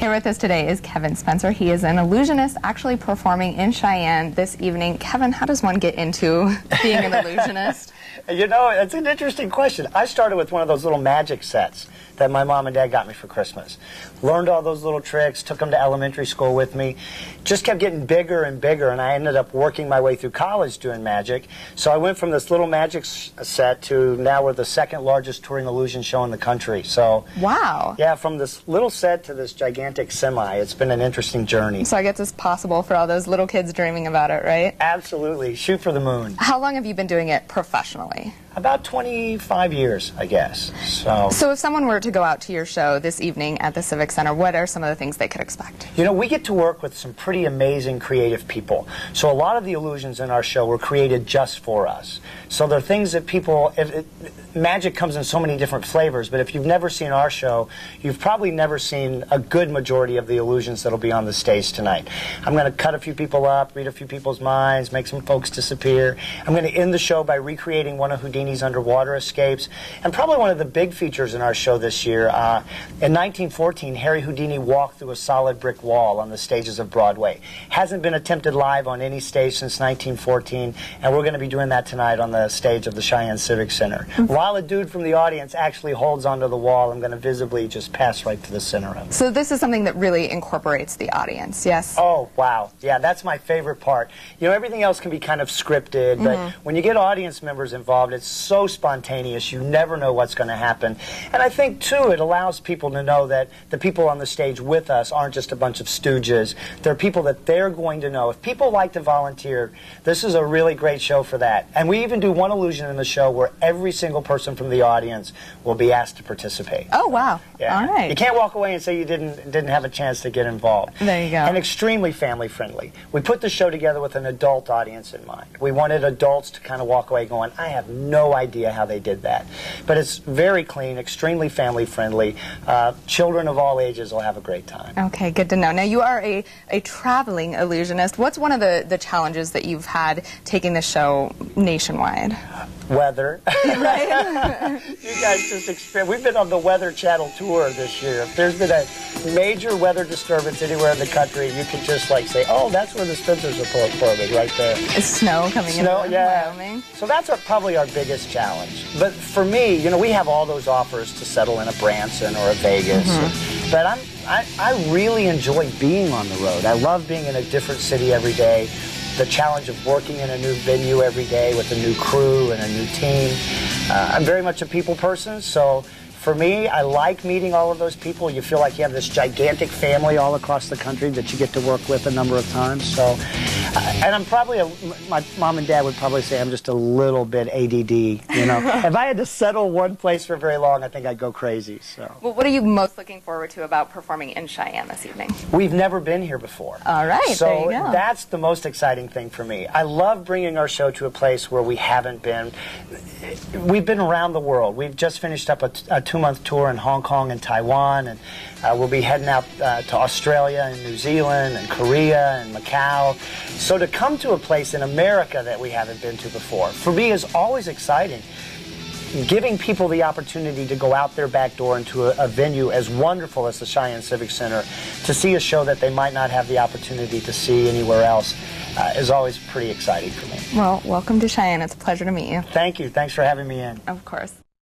Here with us today is Kevin Spencer. He is an illusionist actually performing in Cheyenne this evening. Kevin, how does one get into being an illusionist? You know, it's an interesting question. I started with one of those little magic sets that my mom and dad got me for Christmas. Learned all those little tricks, took them to elementary school with me. Just kept getting bigger and bigger, and I ended up working my way through college doing magic. So I went from this little magic set to now we're the second largest touring illusion show in the country. So wow. Yeah, from this little set to this gigantic semi, it's been an interesting journey. So I guess it's possible for all those little kids dreaming about it, right? Absolutely. Shoot for the moon. How long have you been doing it professionally? About 25 years, I guess. So if someone were to go out to your show this evening at the Civic Center, what are some of the things they could expect? You know, we get to work with some pretty amazing creative people. So a lot of the illusions in our show were created just for us. So they're things that people, magic comes in so many different flavors, but if you've never seen our show, you've probably never seen a good majority of the illusions that'll be on the stage tonight. I'm going to cut a few people up, read a few people's minds, make some folks disappear. I'm going to end the show by recreating one of Houdini's underwater escapes. And probably one of the big features in our show this year, in 1914, Harry Houdini walked through a solid brick wall on the stages of Broadway. Hasn't been attempted live on any stage since 1914, and we're going to be doing that tonight on the stage of the Cheyenne Civic Center. While a dude from the audience actually holds onto the wall, I'm going to visibly just pass right to the center of it. So this is something that really incorporates the audience, yes? Oh, wow. Yeah, that's my favorite part. You know, everything else can be kind of scripted, but when you get audience members involved, it's so spontaneous, you never know what's going to happen. And I think, too, it allows people to know that the people on the stage with us aren't just a bunch of stooges. They're people that they're going to know. If people like to volunteer, this is a really great show for that. And we even do one illusion in the show where every single person from the audience will be asked to participate. Oh, wow. Yeah. All right. You can't walk away and say you didn't have a chance to get involved. There you go. And extremely family friendly. We put the show together with an adult audience in mind. We wanted adults to kind of walk away going, I have no idea how they did that. But it's very clean, extremely family friendly. Children of all ages will have a great time. Okay, good to know. Now, you are a traveling illusionist. What's one of the challenges that you've had taking the show nationwide? Weather. Right? You guys just experience. We've been on the Weather Channel tour this year. If there's been a major weather disturbance anywhere in the country, you can just like say, oh, that's where the Spencers are performing, right there. Is snow coming in Wyoming? So that's probably our biggest challenge. But for me, you know, we have all those offers to settle in a Branson or a Vegas. But I really enjoy being on the road. I love being in a different city every day. The challenge of working in a new venue every day with a new crew and a new team. I'm very much a people person, so for me, I like meeting all of those people. You feel like you have this gigantic family all across the country that you get to work with a number of times. So, and I'm probably, my mom and dad would probably say I'm just a little bit ADD, you know. If I had to settle one place for very long, I think I'd go crazy, so. Well, what are you most looking forward to about performing in Cheyenne this evening? We've never been here before. All right, so there you go. That's the most exciting thing for me. I love bringing our show to a place where we haven't been. We've been around the world. We've just finished up a two-month tour in Hong Kong and Taiwan, and we'll be heading out to Australia and New Zealand and Korea and Macau. So to come to a place in America that we haven't been to before, for me, is always exciting. Giving people the opportunity to go out their back door into a venue as wonderful as the Cheyenne Civic Center to see a show that they might not have the opportunity to see anywhere else is always pretty exciting for me. Well, welcome to Cheyenne. It's a pleasure to meet you. Thank you. Thanks for having me in. Of course.